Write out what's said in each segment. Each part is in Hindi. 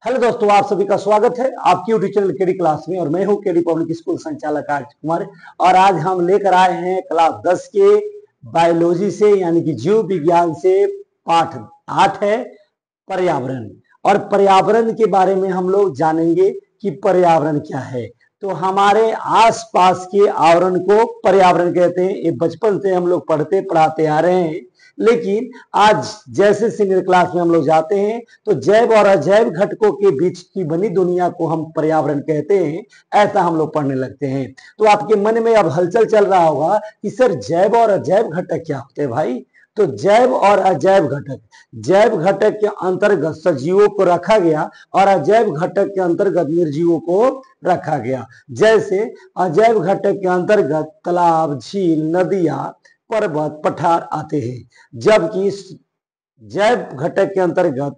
हेलो दोस्तों, आप सभी का स्वागत है आपकी यूट्यूब चैनल केडी क्लास में। और मैं हूं केडी पब्लिक स्कूल संचालक आर्य कुमार। और आज हम लेकर आए हैं क्लास 10 के बायोलॉजी से, यानी कि जीव विज्ञान से पाठ 8 है पर्यावरण। और पर्यावरण के बारे में हम लोग जानेंगे कि पर्यावरण क्या है। तो हमारे आसपास के आवरण को पर्यावरण कहते हैं। ये बचपन से हम लोग पढ़ते पढ़ाते आ रहे हैं, लेकिन आज जैसे सीनियर क्लास में हम लोग जाते हैं तो जैव और अजैव घटकों के बीच की बनी दुनिया को हम पर्यावरण कहते हैं, ऐसा हम लोग पढ़ने लगते हैं। तो आपके मन में अब हलचल चल रहा होगा कि सर जैव और अजैव घटक क्या होते हैं भाई। तो जैव और अजैव घटक, जैव घटक के अंतर्गत सजीवों को रखा गया और अजैव घटक के अंतर्गत निर्जीवों को रखा गया। जैसे अजैव घटक के अंतर्गत तालाब, झील, नदियां, पर्वत, पठार आते हैं, जबकि जैव घटक के अंतर्गत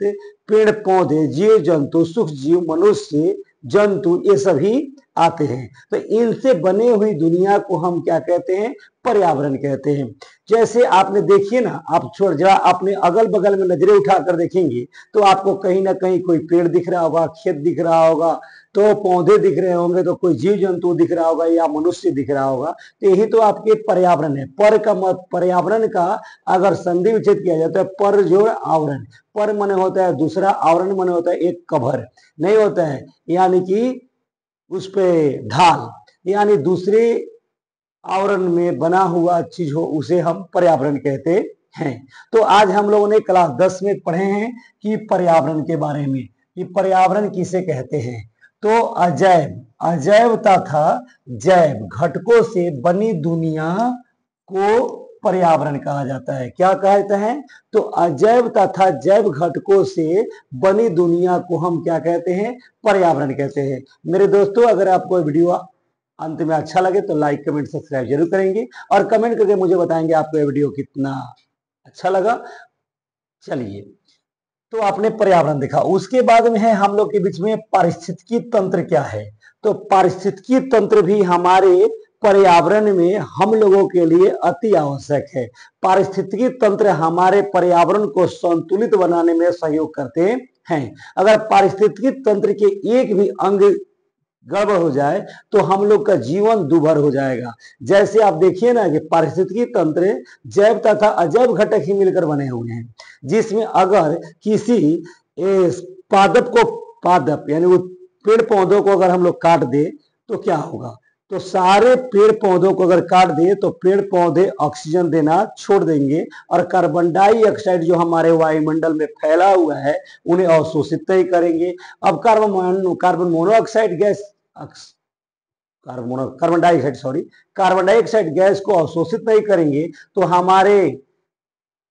पेड़ पौधे, जीव जंतु, सूक्ष्म जीव, मनुष्य, जंतु, ये सभी आते हैं। तो इनसे बने हुई दुनिया को हम क्या कहते हैं? पर्यावरण कहते हैं। जैसे आपने देखिए ना, आप छोड़ जरा अपने अगल बगल में नजरें उठाकर देखेंगे तो आपको कहीं ना कहीं कोई पेड़ दिख रहा होगा, खेत दिख रहा होगा, तो पौधे दिख रहे होंगे, तो कोई जीव जंतु दिख रहा होगा या मनुष्य दिख रहा होगा। तो यही तो आपके पर्यावरण है। पर का मत पर्यावरण का अगर संधि विच्छेद किया जाता है, पर जोड़ आवरण, पर मने होता है दूसरा, आवरण मने होता है एक कवर, नहीं होता है यानी कि उस पे ढाल, यानी दूसरे आवरण में बना हुआ चीज हो, उसे हम पर्यावरण कहते हैं। तो आज हम लोगों ने क्लास 10 में पढ़े हैं कि पर्यावरण के बारे में, कि पर्यावरण किसे कहते हैं। तो अजैव, अजैव तथा जैव घटकों से बनी दुनिया को पर्यावरण कहा जाता है। क्या कहते हैं? तो अजैव तथा जैव घटकों से बनी दुनिया को हम क्या कहते हैं? पर्यावरण कहते हैं। मेरे दोस्तों, अगर आपको वीडियो अंत में अच्छा लगे तो लाइक, कमेंट, सब्सक्राइब जरूर करेंगे और कमेंट करके मुझे बताएंगे आपको ये वीडियो कितना अच्छा लगा। चलिए, तो आपने पर्यावरण देखा, उसके बाद में है हम लोग के बीच में पारिस्थितिकी तंत्र क्या है। तो पारिस्थितिकी तंत्र भी हमारे पर्यावरण में हम लोगों के लिए अति आवश्यक है। पारिस्थितिकी तंत्र हमारे पर्यावरण को संतुलित बनाने में सहयोग करते हैं। अगर पारिस्थितिकी तंत्र के एक भी अंग गड़बड़ हो जाए तो हम लोग का जीवन दूभर हो जाएगा। जैसे आप देखिए ना कि पारिस्थितिकी तंत्र जैव तथा अजैव घटक ही मिलकर बने हुए हैं, जिसमें अगर किसी पादप को, पादप यानी वो पेड़ पौधों को अगर हम लोग काट दे तो क्या होगा? तो सारे पेड़ पौधों को अगर काट दे तो पेड़ पौधे ऑक्सीजन देना छोड़ देंगे और कार्बन डाइऑक्साइड जो हमारे वायुमंडल में फैला हुआ है उन्हें अवशोषित नहीं करेंगे। अब carbon monoxide gas, carbon dioxide sorry carbon dioxide gas को अवशोषित नहीं करेंगे तो हमारे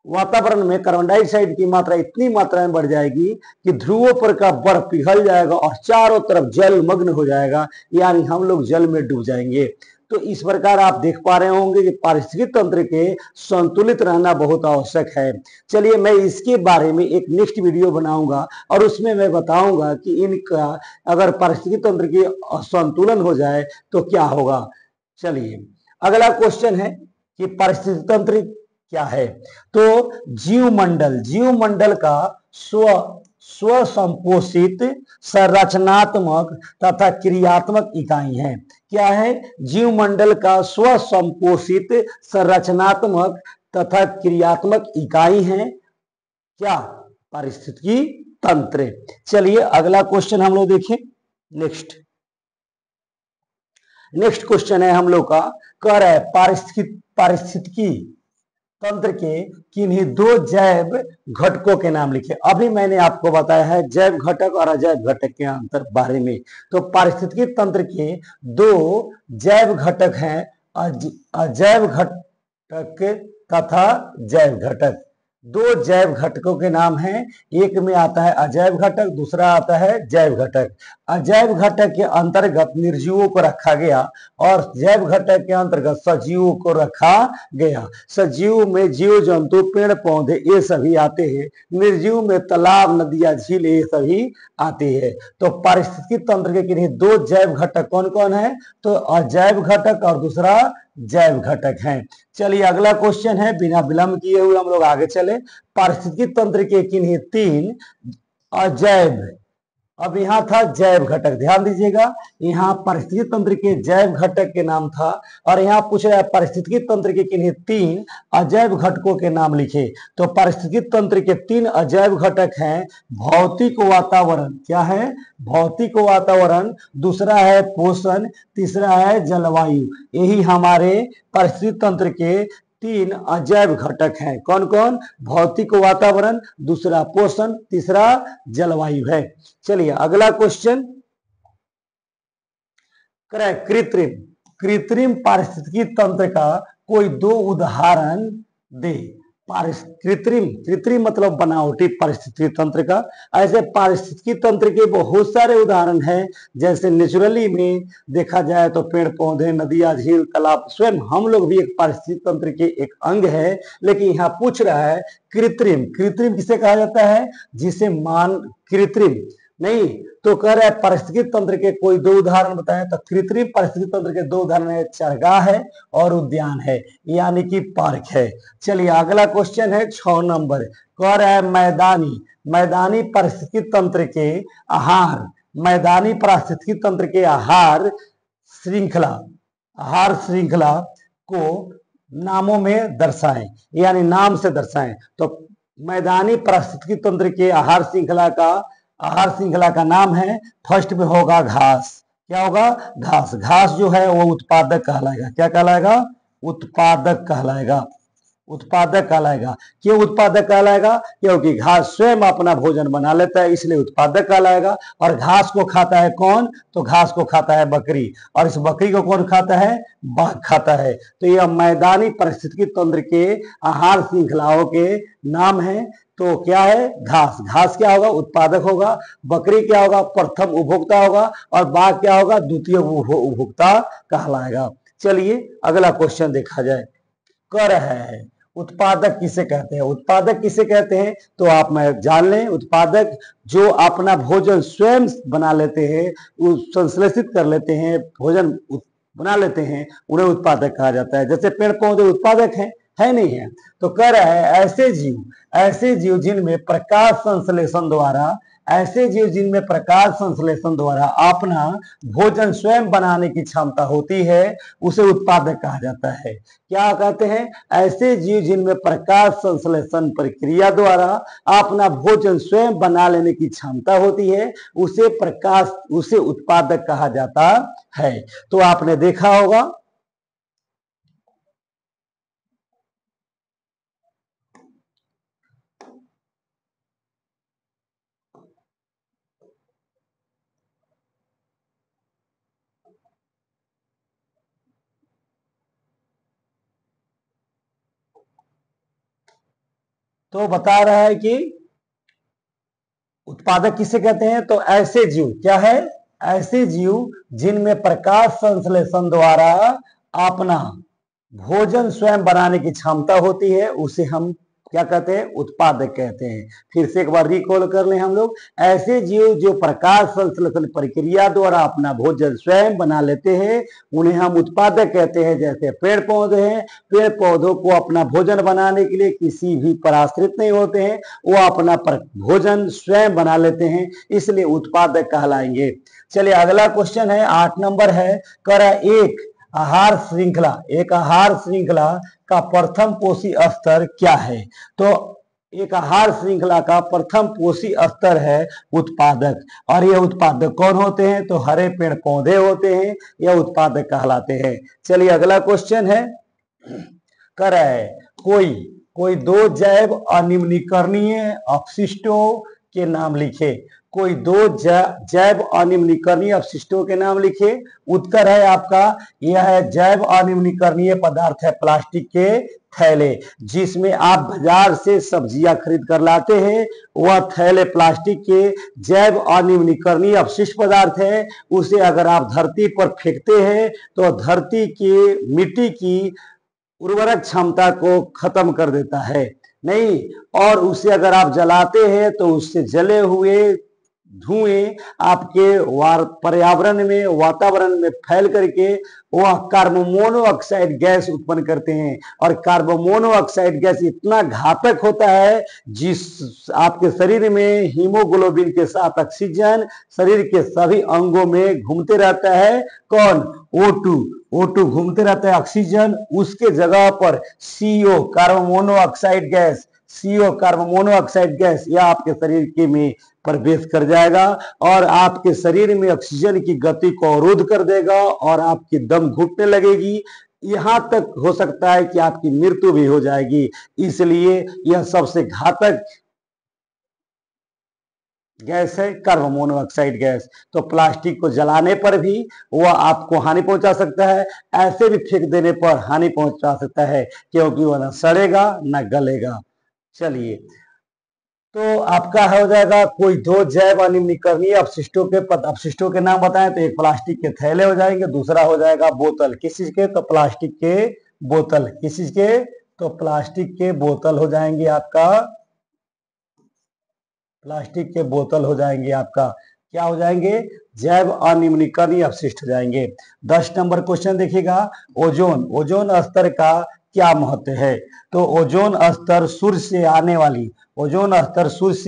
वातावरण में कार्बन डाइऑक्साइड की मात्रा इतनी मात्रा में बढ़ जाएगी कि ध्रुवों पर का बर्फ पिघल जाएगा और चारों तरफ जलमग्न हो जाएगा, यानी हम लोग जल में डूब जाएंगे। तो इस प्रकार आप देख पा रहे होंगे कि पारिस्थितिक तंत्र के संतुलित रहना बहुत आवश्यक है। चलिए, मैं इसके बारे में एक नेक्स्ट वीडियो बनाऊंगा और उसमें मैं बताऊंगा कि इनका अगर पारिस्थितिक तंत्र की असंतुलन हो जाए तो क्या होगा। चलिए, अगला क्वेश्चन है कि पारिस्थितिक तंत्र क्या है। तो जीवमंडल, जीवमंडल का स्वसंपोषित संरचनात्मक तथा क्रियात्मक इकाई है। क्या है? जीवमंडल का स्वसंपोषित संरचनात्मक तथा क्रियात्मक इकाई है क्या? पारिस्थितिकी तंत्र। चलिए, अगला क्वेश्चन हम लोग देखें। नेक्स्ट क्वेश्चन है हम लोग का, कह रहा है पारिस्थितिकी तंत्र के किन्हीं दो जैव घटकों के नाम लिखे। अभी मैंने आपको बताया है जैव घटक और अजैव घटक के अंतर बारे में। तो पारिस्थितिकी तंत्र के दो जैव घटक हैं, अजैव घटक तथा जैव घटक। दो जैव घटकों के नाम हैं, एक में आता है अजैव घटक, दूसरा आता है जैव घटक। अजैव घटक के अंतर्गत निर्जीवों को रखा गया और जैव घटक के अंतर्गत सजीवों को रखा गया। सजीव में जीव जंतु, पेड़ पौधे, ये सभी आते हैं। निर्जीव में तालाब, नदियां, झील, ये सभी आते हैं। तो पारिस्थितिकी तंत्र के किन्हीं दो जैव घटक कौन कौन है? तो अजैव घटक और दूसरा जैव घटक है। चलिए, अगला क्वेश्चन है, बिना विलंब किए हुए हम लोग आगे चले। पारिस्थितिकी तंत्र के किन्हीं तीन अजैव अब यहाँ था जैव घटक, ध्यान दीजिएगा, यहाँ पारिस्थितिकी तंत्र के जैव घटक के नाम था, और यहाँ पूछ रहा है पारिस्थितिकी तंत्र के किन्हीं 3 अजैव घटकों के नाम लिखे। तो पारिस्थितिकी तंत्र के 3 अजैव घटक हैं, भौतिक वातावरण, क्या है, भौतिक वातावरण, दूसरा है पोषण, तीसरा है जलवायु। यही हमारे पारिस्थितिकी तंत्र के 3 अजैव घटक हैं। कौन कौन, भौतिक वातावरण, दूसरा पोषण, तीसरा जलवायु है। चलिए अगला क्वेश्चन, कृत्रिम, कृत्रिम पारिस्थितिकी तंत्र का कोई 2 उदाहरण दे। कृत्रिम, कृत्रिम मतलब बनावटी पारिस्थितिकी तंत्र का। ऐसे पारिस्थितिकी तंत्र के बहुत सारे उदाहरण हैं, जैसे नेचुरली में देखा जाए तो पेड़ पौधे, नदियां, झील, तालाब, स्वयं हम लोग भी एक पारिस्थितिकी तंत्र के एक अंग है। लेकिन यहाँ पूछ रहा है कृत्रिम, कृत्रिम किसे कहा जाता है, जिसे मान कृत्रिम नहीं, तो कह रहा है पारिस्थितिकी तंत्र के कोई 2 उदाहरण बताएं। तो कृत्रिम पारिस्थितिकी तंत्र के 2 उदाहरण है, चरगाह है और उद्यान है, यानी कि पार्क है। चलिए अगला क्वेश्चन है 6 नंबर, कह रहा है मैदानी, मैदानी पारिस्थितिकी तंत्र के आहार, मैदानी पारिस्थितिकी तंत्र के आहार श्रृंखला, आहार श्रृंखला को नामों में दर्शाएं, यानी नाम से दर्शाएं। तो मैदानी पारिस्थितिकी तंत्र के आहार श्रृंखला का, आहार श्रृंखला का नाम है, फर्स्ट में होगा घास, क्या होगा, घास, घास जो है वो उत्पादक कहलाएगा, क्या कहलाएगा, उत्पादक कहलाएगा, उत्पादक कहलाएगा। क्यों उत्पादक कहलाएगा, क्योंकि घास स्वयं अपना भोजन बना लेता है, इसलिए उत्पादक कहलाएगा। और घास को खाता है कौन, तो घास को खाता है बकरी, और इस बकरी को कौन खाता है, बाघ खाता है। तो यह मैदानी पारिस्थितिकी तंत्र के आहार श्रृंखलाओं के नाम है। तो क्या है, घास, घास क्या होगा, उत्पादक होगा, बकरी क्या होगा, प्रथम उपभोक्ता होगा, और बाघ क्या होगा, द्वितीय उपभोक्ता कहलाएगा। चलिए अगला क्वेश्चन देखा जाए, कर है उत्पादक किसे कहते हैं, उत्पादक किसे कहते हैं, तो आप मैं जान लें, उत्पादक जो अपना भोजन स्वयं बना लेते हैं, संश्लेषित कर लेते हैं, भोजन बना लेते हैं, उन्हें उत्पादक कहा जाता है। जैसे पेड़ पौधे उत्पादक हैं, है नहीं है। तो कह रहा है ऐसे जीव, ऐसे जीव जिनमें प्रकाश संश्लेषण द्वारा, ऐसे जीव जिनमें प्रकाश संश्लेषण द्वारा अपना भोजन स्वयं बनाने की क्षमता होती है, उसे उत्पादक कहा जाता है। क्या कहते हैं, ऐसे जीव जिनमें प्रकाश संश्लेषण प्रक्रिया द्वारा अपना भोजन स्वयं बना लेने की क्षमता होती है, उसे प्रकाश, उसे उत्पादक कहा जाता है। तो आपने देखा होगा तो बता रहा है कि उत्पादक किसे कहते हैं, तो ऐसे जीव, क्या है, ऐसे जीव जिनमें प्रकाश संश्लेषण द्वारा अपना भोजन स्वयं बनाने की क्षमता होती है, उसे हम क्या कहते हैं, उत्पादक कहते हैं। फिर से एक बार रिकॉल कर लें हम लोग, ऐसे जीव जो प्रकाश संश्लेषण प्रक्रिया द्वारा अपना भोजन स्वयं बना लेते हैं, उन्हें हम उत्पादक कहते हैं। जैसे पेड़ पौधे हैं, पेड़ पौधों को अपना भोजन बनाने के लिए किसी भी पर आश्रित नहीं होते हैं, वो अपना भोजन स्वयं बना लेते हैं, इसलिए उत्पादक कहलाएंगे। चलिए अगला क्वेश्चन है 8 नंबर है, करा एक आहार श्रृंखला, एक आहार श्रृंखला का प्रथम पोषी स्तर क्या है। तो एक आहार श्रृंखला का प्रथम पोषी स्तर है उत्पादक, और ये उत्पादक कौन होते हैं, तो हरे पेड़ पौधे होते हैं, यह उत्पादक कहलाते हैं। चलिए अगला क्वेश्चन है, कर है कोई 2 जैव अनिम्नीकरणीय अपशिष्टों के नाम लिखे, कोई 2 जैव अनिम्नीकरणीय अपशिष्टों के नाम लिखे। उत्तर है आपका, यह है जैव अनिम्नीकरणीय पदार्थ है प्लास्टिक के थैले, जिसमें आप बाजार से सब्जियां खरीद कर लाते हैं, वह थैले प्लास्टिक के जैव अनिम्नीकरणीय अपशिष्ट पदार्थ है। उसे अगर आप धरती पर फेंकते हैं तो धरती की मिट्टी की उर्वरक क्षमता को खत्म कर देता है नहीं, और उसे अगर आप जलाते हैं तो उससे जले हुए धुएं आपके पर्यावरण में, वातावरण में फैल करके वह कार्बन मोनोऑक्साइड गैस उत्पन्न करते हैं। और कार्बन मोनोऑक्साइड गैस इतना घातक होता है, जिस आपके शरीर में हीमोग्लोबिन के साथ ऑक्सीजन शरीर के सभी अंगों में घूमते रहता है। कौन? O2 घूमते रहता है ऑक्सीजन, उसके जगह पर CO carbon monoxide gas, CO carbon monoxide gas यह आपके शरीर के में प्रवेश कर जाएगा और आपके शरीर में ऑक्सीजन की गति को अवरुद्ध कर देगा और आपकी दम घुटने लगेगी। यहां तक हो सकता है कि आपकी मृत्यु भी हो जाएगी। इसलिए यह सबसे घातक गैस है कार्बन मोनोऑक्साइड गैस। तो प्लास्टिक को जलाने पर भी वह आपको हानि पहुंचा सकता है, ऐसे भी फेंक देने पर हानि पहुंचा सकता है, क्योंकि वह न सड़ेगा न गलेगा। चलिए, तो आपका हो जाएगा कोई दो जैव अनिम्नीकरणीय अपशिष्टों के नाम बताएं। तो एक प्लास्टिक के थैले हो जाएंगे, दूसरा हो जाएगा बोतल। किस चीज के? तो प्लास्टिक के बोतल। किस चीज के? तो प्लास्टिक के बोतल हो जाएंगे आपका, प्लास्टिक के बोतल हो जाएंगे आपका, क्या हो जाएंगे? जैव अनिम्नीकरणीय अपशिष्ट हो जाएंगे। 10 नंबर क्वेश्चन देखिएगा, ओजोन स्तर का क्या महत्व है? तो ओजोन स्तर सूर्य से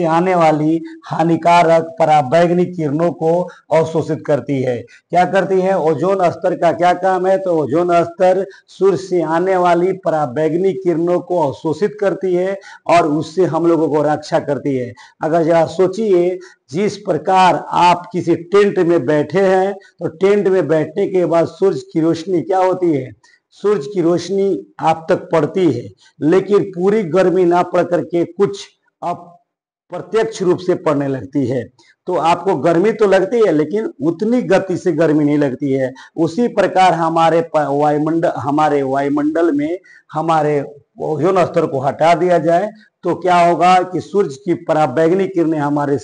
आने वाली हानिकारक पराबैंगनी किरणों को अवशोषित करती है। क्या करती है? ओजोन स्तर का क्या काम है? तो ओजोन स्तर सूर्य से आने वाली पराबैंगनी किरणों को अवशोषित करती है और उससे हम लोगों को रक्षा करती है। अगर जरा सोचिए, जिस प्रकार आप किसी टेंट में बैठे हैं, तो टेंट में बैठने के बाद सूर्य की रोशनी क्या होती है? सूर्य की रोशनी आप तक पड़ती है, लेकिन पूरी गर्मी ना पड़ करके कुछ अप्रत्यक्ष रूप से पड़ने लगती है। तो आपको गर्मी तो लगती है, लेकिन उतनी गति से गर्मी नहीं लगती है। उसी प्रकार हमारे वायुमंडल में हमारे ओजोन स्तर को हटा दिया जाए तो क्या होगा कि सूर्य की पराबैंगनी किरणें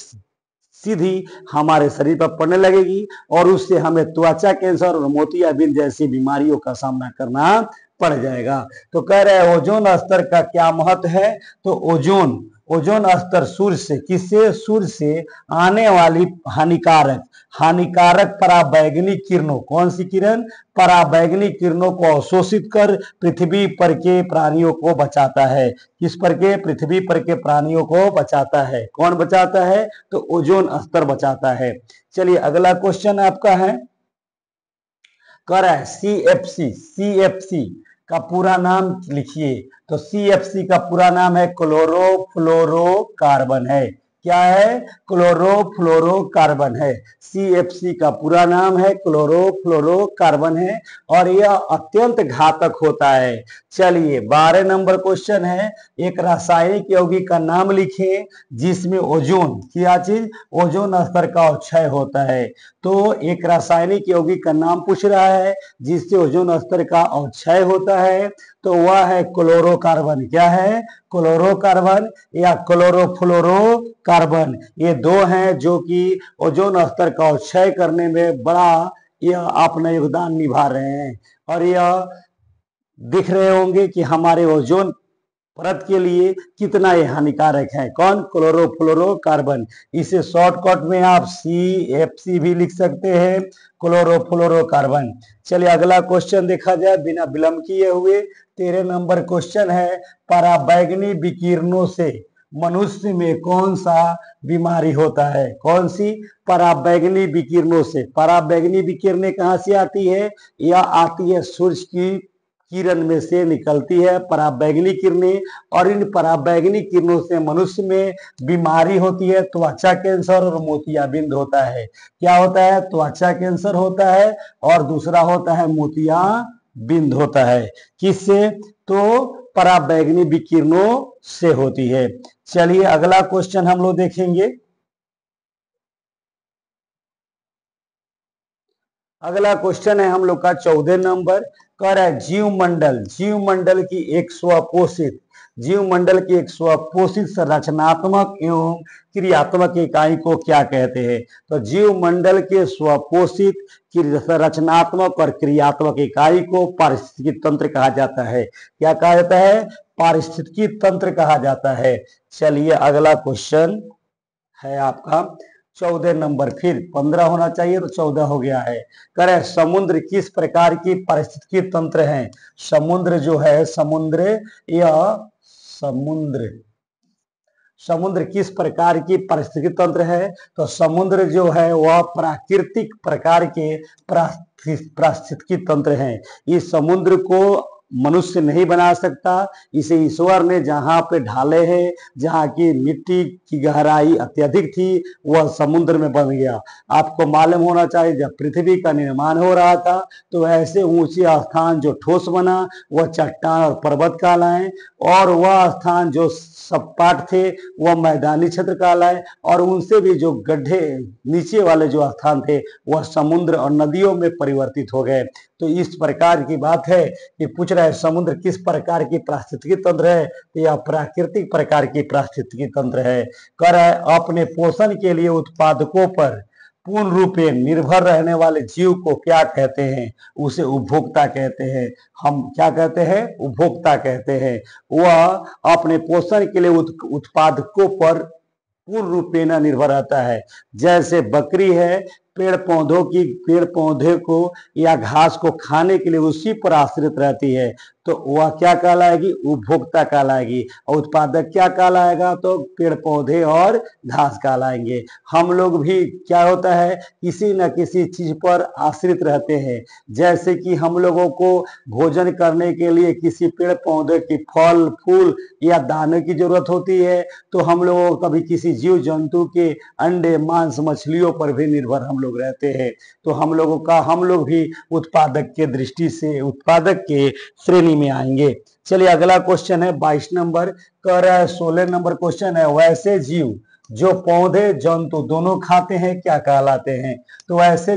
सीधी हमारे शरीर पर पड़ने लगेगी और उससे हमें त्वचा कैंसर और मोतियाबिंद जैसी बीमारियों का सामना करना पड़ जाएगा। तो कह रहे हैं ओजोन स्तर का क्या महत्व है? तो ओजोन स्तर सूर्य से, किससे? सूर्य से आने वाली हानिकारक पराबैंगनी किरणों, कौन सी किरण? पराबैंगनी किरणों को अवशोषित कर पृथ्वी पर के प्राणियों को बचाता है। किस पर के? पृथ्वी पर के प्राणियों को बचाता है। कौन बचाता है? तो ओजोन स्तर बचाता है। चलिए, अगला क्वेश्चन आपका है, कह रहा है CFC का पूरा नाम लिखिए। तो CFC का पूरा नाम है क्लोरोफ्लोरोकार्बन है। क्या है? क्लोरोफ्लोरोकार्बन है। CFC का पूरा नाम है क्लोरोफ्लोरोकार्बन है और यह अत्यंत घातक होता है। चलिए, 12 नंबर क्वेश्चन है, एक रासायनिक यौगिक का नाम लिखें जिसमें ओजोन, क्या चीज? ओजोन स्तर का क्षय होता है। तो एक रासायनिक यौगिक का नाम पूछ रहा है जिससे ओजोन स्तर का क्षय होता है, तो वह है क्लोरोकार्बन। क्या है? क्लोरोकार्बन या क्लोरोफ्लोरोकार्बन। ये दो हैं जो कि ओजोन स्तर का क्षय करने में बड़ा यह अपना योगदान निभा रहे हैं। और यह दिख रहे होंगे कि हमारे ओजोन परत के लिए कितना ये हानिकारक है। कौन? क्लोरोफ्लोरोकार्बन। इसे शॉर्टकट में आप CFC भी लिख सकते हैं, क्लोरोफ्लोरोकार्बन। चलिए, अगला क्वेश्चन देखा जाए बिना विलंब किए हुए। 13 नंबर क्वेश्चन है, पराबैंगनी विकिरणों से मनुष्य में कौन सा बीमारी होता है? कौन सी? पराबैंगनी विकिरणों से। पराबैंगनी विकिरणें कहां से आती है? यह आती है सूर्य की किरण में से निकलती है पराबैंगनी किरणें, और इन पराबैंगनी किरणों से मनुष्य में बीमारी होती है, त्वचा कैंसर और मोतियाबिंद होता है। क्या होता है? त्वचा कैंसर होता है और दूसरा होता है मोतियाबिंद होता है। किससे? तो पराबैंगनी विकिरणों से होती है। चलिए, अगला क्वेश्चन हम लोग देखेंगे। अगला क्वेश्चन है हम लोग का 14 नंबर, कह रहा है जीवमंडल की एक स्वपोषित रचनात्मक एवं क्रियात्मक इकाई को क्या कहते हैं? तो जीवमंडल के स्वपोषित रचनात्मक और क्रियात्मक इकाई को पारिस्थितिकी तंत्र कहा जाता है। क्या कहा जाता है? पारिस्थितिकी तंत्र कहा जाता है। चलिए, अगला क्वेश्चन है आपका 14 नंबर, फिर 15 होना चाहिए तो 14 हो गया है। कह रहे समुद्र किस प्रकार की पारिस्थितिकी तंत्र है। समुद्र जो है, समुद्र यह समुद्र समुद्र किस प्रकार की पारिस्थितिकी तंत्र है। तो समुद्र जो है वह प्राकृतिक प्रकार के पारिस्थितिकी तंत्र है। इस समुद्र को मनुष्य नहीं बना सकता, इसे ईश्वर ने जहां पे ढाले हैं, जहां की मिट्टी की गहराई अत्यधिक थी, वह समुद्र में बन गया। आपको मालूम होना चाहिए जब पृथ्वी का निर्माण हो रहा था तो ऐसे ऊंचे स्थान जो ठोस बना वह चट्टान और पर्वत कहलाए, और वह स्थान जो सपाट थे वह मैदानी क्षेत्र कहलाए, और उनसे भी जो गड्ढे नीचे वाले जो स्थान थे वह समुद्र और नदियों में परिवर्तित हो गए। तो इस प्रकार की बात है कि पूछ रहा है समुद्र किस प्रकार की पारिस्थितिकी तंत्र है, तो यह प्राकृतिक प्रकार की पारिस्थितिकी तंत्र है। कह रहा है अपने पोषण के लिए उत्पादकों पर पूर्ण रूप से निर्भर रहने वाले जीव को क्या कहते हैं। उसे उपभोक्ता कहते हैं। हम क्या कहते हैं, उपभोक्ता कहते हैं। वह अपने पोषण के लिए उत्पादकों पर पूर्ण रूप में निर्भर रहता है। जैसे बकरी है, पेड़ पौधे को या घास को खाने के लिए उसी पर आश्रित रहती है, तो वह क्या कहलाएगी, उपभोक्ता कहलाएगी। और उत्पादक क्या कहलाएगा, तो पेड़ पौधे और घास कहलाएंगे। हम लोग भी क्या होता है, किसी न किसी चीज पर आश्रित रहते हैं। जैसे कि हम लोगों को भोजन करने के लिए किसी पेड़ पौधे की फल फूल या दाने की जरूरत होती है, तो हम लोगों को कभी किसी जीव जंतु के अंडे मांस मछलियों पर भी निर्भर हम लोग रहते हैं। तो हम लोग भी उत्पादक के दृष्टि से उत्पादक के श्रेणी में आएंगे। चलिए अगला क्वेश्चन है 22 नंबर। कह रहा है 16 नंबर क्वेश्चन है वैसे जीव जो पौधे जंतु दोनों खाते हैं क्या कहलाते हैं। तो ऐसे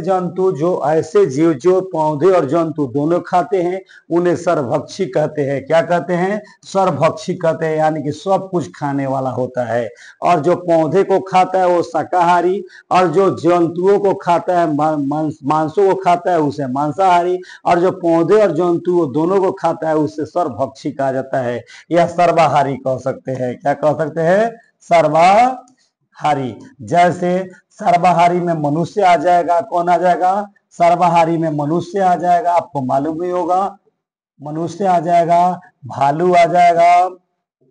जीव जो पौधे और जंतु दोनों खाते हैं उन्हें सर्वभक्षी कहते हैं। क्या कहते हैं, सर्वभक्षी कहते हैं, यानी कि सब कुछ खाने वाला होता है। और जो पौधे को खाता है वो शाकाहारी, और जो जंतुओं को खाता है मांसों को खाता है उसे मांसाहारी, और जो पौधे और जंतु दोनों को खाता है उसे सर्वभक्षी कहा जाता है, या सर्वाहारी कह सकते हैं। क्या कह सकते हैं, सर्वाहारी। जैसे सर्वाहारी में मनुष्य आ जाएगा, कौन आ जाएगा, सर्वाहारी में मनुष्य आ जाएगा, आपको मालूम ही होगा, मनुष्य आ जाएगा, भालू आ जाएगा,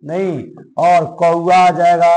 नहीं, और कौवा आ जाएगा,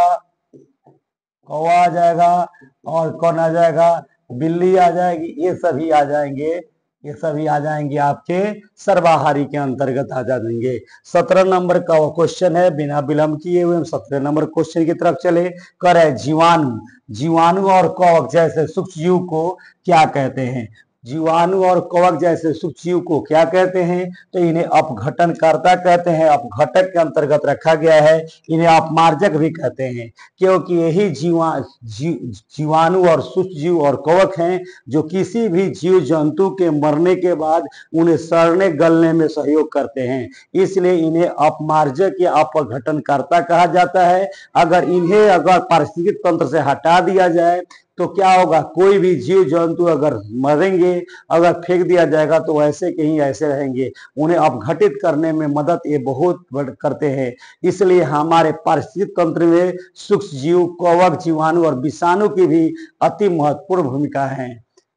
और कौन आ जाएगा, बिल्ली आ जाएगी। ये सभी आ जाएंगे आपके सर्वाहारी के अंतर्गत आ जाएंगे। 17 नंबर का क्वेश्चन है, बिना विलंब किए हुए हम 17 नंबर क्वेश्चन की तरफ चले। करे जीवाणु और कवक जैसे सूक्ष्म जीव को क्या कहते हैं। जीवाणु और कवक जैसे सूक्ष्म जीव को क्या कहते हैं, तो इन्हें अपघटनकर्ता कहते हैं, अपघटक के अंतर्गत रखा गया है। इन्हें अपमार्जक भी कहते हैं, क्योंकि यही जीवाणु और सूक्ष्म जीव और कवक हैं जो किसी भी जीव जंतु के मरने के बाद उन्हें सड़ने गलने में सहयोग करते हैं। इसलिए इन्हें अपमार्जक या अपघटनकर्ता कहा जाता है। अगर पारिस्थितिक तंत्र से हटा दिया जाए तो क्या होगा, कोई भी जीव जंतु अगर मरेंगे, अगर फेंक दिया जाएगा तो ऐसे के ही ऐसे रहेंगे। उन्हें अपघटित करने में मदद ये बहुत करते हैं। इसलिए हमारे पारिस्थितिक तंत्र में सूक्ष्म जीव, कवक, जीवाणु और विषाणु की भी अति महत्वपूर्ण भूमिका है।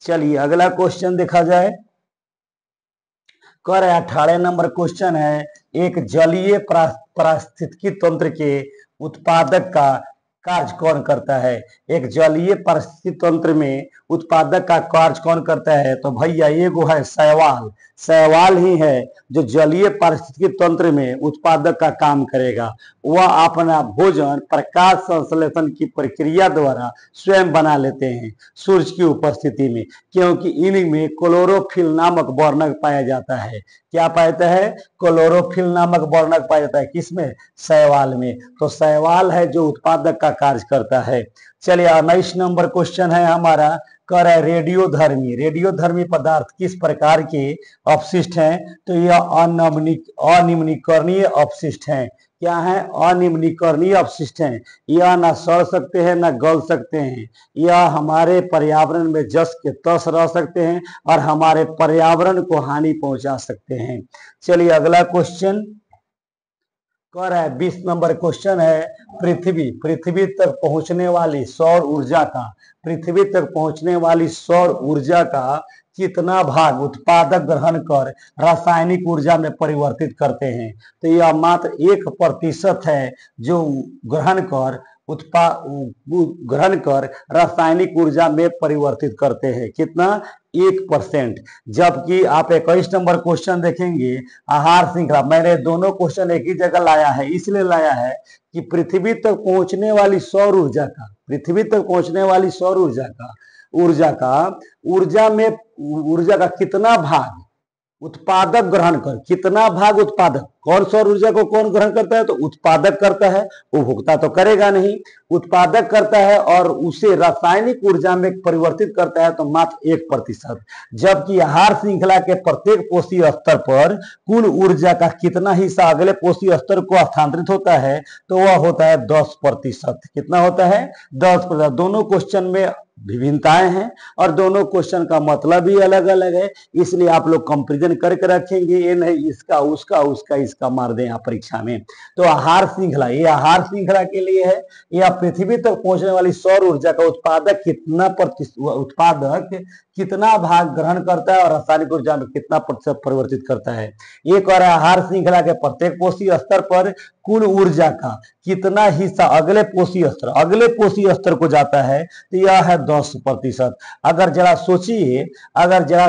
चलिए अगला क्वेश्चन देखा जाए। कर 18 नंबर क्वेश्चन है, एक जलीय पारिस्थितिकी तंत्र के उत्पादक का कार्य कौन करता है। एक जलीय पारिस्थितिकी तंत्र में उत्पादक का कार्य कौन करता है, तो भैया ये वो है शैवाल ही है जो जलीय पारिस्थितिकी तंत्र में उत्पादक का काम करेगा। वह अपना भोजन प्रकाश संश्लेषण की प्रक्रिया द्वारा स्वयं बना लेते हैं सूर्य की उपस्थिति में, क्योंकि इनमें क्लोरोफिल नामक वर्णक पाया जाता है। क्या पाया है, क्लोरोफिल नामक वर्णक पाया जाता है, किसमें, शैवाल में। तो शैवाल है जो उत्पादक का कार्य करता है। चलिए 19 नंबर क्वेश्चन है हमारा, कर है रेडियोधर्मी पदार्थ किस प्रकार के अपशिष्ट हैं, तो यह अनिम्नीकरणीय अपशिष्ट हैं। क्या है, अनिम्नीकरणीय अपशिष्ट हैं। यह ना सड़ सकते हैं ना गल सकते हैं। यह हमारे पर्यावरण में जस के तस रह सकते हैं और हमारे पर्यावरण को हानि पहुंचा सकते हैं। चलिए अगला क्वेश्चन कर है 20 नंबर क्वेश्चन है, पृथ्वी तक पहुंचने वाली सौर ऊर्जा का, पृथ्वी तक पहुंचने वाली सौर ऊर्जा का कितना भाग उत्पादक ग्रहण कर रासायनिक ऊर्जा में परिवर्तित करते हैं। तो यह मात्र 1% है जो ग्रहण कर ग्रहण कर रासायनिक ऊर्जा में परिवर्तित करते हैं। कितना? 1%। जबकि आप 21 नंबर क्वेश्चन देखेंगे, आहार श्रृंखला, मैंने दोनों क्वेश्चन एक ही जगह लाया है, इसलिए लाया है कि पृथ्वी तक पहुंचने वाली सौर ऊर्जा का, पृथ्वी तक पहुंचने वाली सौर ऊर्जा का कितना भाग उत्पादक ग्रहण कर, कितना भाग उत्पादक, कौन सौर ऊर्जा को कौन ग्रहण करता है? तो उत्पादक करता है, उपभोक्ता तो करेगा नहीं, उत्पादक करता है और उसे रासायनिक ऊर्जा में परिवर्तित करता है, तो मात्र 1%। जबकि आहार श्रृंखला के प्रत्येक कोशीय स्तर पर कुल ऊर्जा का कितना हिस्सा अगले कोशीय स्तर को हस्तांतरित होता है? तो वह होता है 10%। कितना होता है? 10%। दोनों क्वेश्चन में विभिन्नताएं हैं और दोनों क्वेश्चन का मतलब भी अलग अलग है, इसलिए आप लोग कंपेरिजन करके रखेंगे, ये नहीं इसका उसका उसका इसका मार दें यहाँ परीक्षा में। तो आहार श्रृंखला, ये आहार श्रृंखला के लिए है, या पृथ्वी तक पहुंचने वाली सौर ऊर्जा का उत्पादक कितना भाग ग्रहण करता है और रासायनिक ऊर्जा में कितना प्रतिशत परिवर्तित करता है। एक और आहार श्रृंखला के प्रत्येक कोशीय स्तर पर कुल ऊर्जा का कितना हिस्सा अगले कोशीय स्तर को जाता है, तो यह है 10%। अगर जरा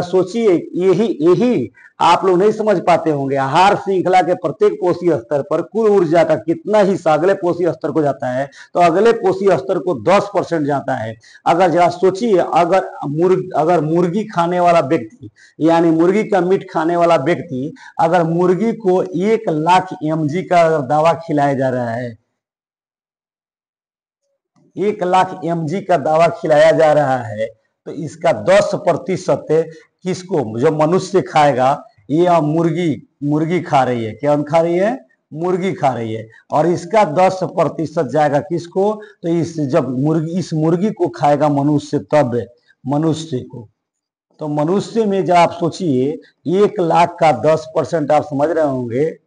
सोचिए, यही आप लोग नहीं समझ पाते होंगे, आहार श्रृंखला के प्रत्येक कोशीय स्तर पर कुल ऊर्जा का कितना हिस्सा अगले कोशीय स्तर को जाता है, तो अगले कोशीय स्तर को 10% जाता है। अगर जरा सोचिए, अगर मुर्गी खाने वाला व्यक्ति, यानी मुर्गी का मीट खाने वाला व्यक्ति, अगर मुर्गी को 1 लाख mg का दवा खिलाया जा रहा है, 1 लाख mg का दवा खिलाया जा रहा है, तो इसका 10% किसको? जो मनुष्य खाएगा, ये मुर्गी खा रही है, क्या खा रही है? मुर्गी खा रही है, और इसका 10% जाएगा किसको? तो इस मुर्गी को खाएगा मनुष्य, तब मनुष्य को। तो मनुष्य में जब आप सोचिए 1 लाख का 10%, आप समझ रहे होंगे,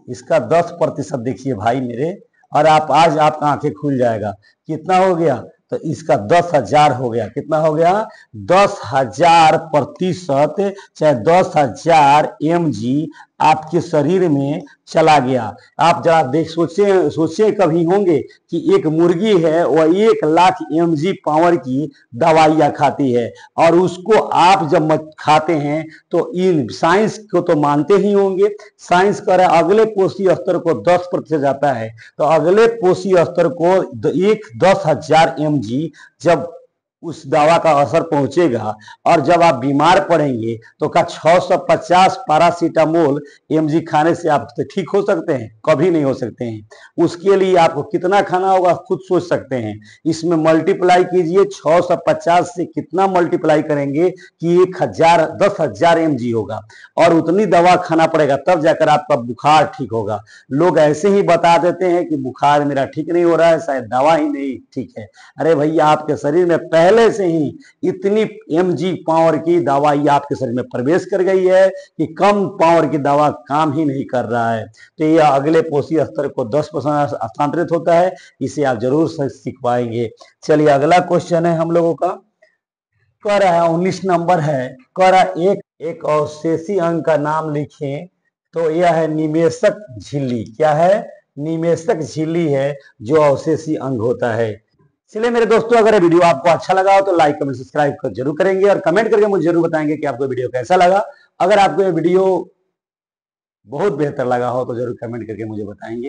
इसका 10% देखिए भाई मेरे, और आज आपका आंखें खुल जाएगा। कितना हो गया? तो इसका 10,000 हो गया। कितना हो गया? 10,000%, चाहे 10,000 mg आपके शरीर में चला गया। आप जरा सोचिए कभी होंगे कि एक मुर्गी है, वह 1 लाख mg पावर की दवाइयां खाती है, और उसको आप जब खाते हैं तो इन साइंस को तो मानते ही होंगे, साइंस कह रहा है अगले कोशीय स्तर को 10% जाता है, तो अगले कोशीय स्तर को 10,000 mg जब उस दवा का असर पहुंचेगा, और जब आप बीमार पड़ेंगे तो क्या 650 पैरासीटामोल mg खाने से आप ठीक हो सकते हैं? कभी नहीं हो सकते हैं। उसके लिए आपको कितना खाना होगा खुद सोच सकते हैं। इसमें मल्टीप्लाई कीजिए, 650 से कितना मल्टीप्लाई करेंगे कि 10,000 mg होगा, और उतनी दवा खाना पड़ेगा, तब जाकर आपका बुखार ठीक होगा। लोग ऐसे ही बता देते हैं कि बुखार मेरा ठीक नहीं हो रहा है, शायद दवा ही नहीं ठीक है। अरे भैया, आपके शरीर में पहले से ही इतनी mg पावर की दवाई आपके शरीर में प्रवेश कर गई है कि कम पावर की दवा काम ही नहीं कर रहा है। तो यह अगले कोशीय स्तर को 10% हस्तांतरित होता है, इसे आप जरूर सीख पाएंगे। चलिए अगला क्वेश्चन है हम लोगों का, कह रहा है 19 नंबर है, कह रहा एक अवशेषी अंग का नाम लिखें। तो यह है निमेषक झिल्ली। क्या है? निमेषक झिल्ली है जो अवशेषी अंग होता है। चलिए मेरे दोस्तों, अगर ये वीडियो आपको अच्छा लगा हो तो लाइक कमेंट सब्सक्राइब जरूर करेंगे, और कमेंट करके मुझे जरूर बताएंगे कि आपको वीडियो कैसा लगा। अगर आपको ये वीडियो बहुत बेहतर लगा हो तो जरूर कमेंट करके मुझे बताएंगे।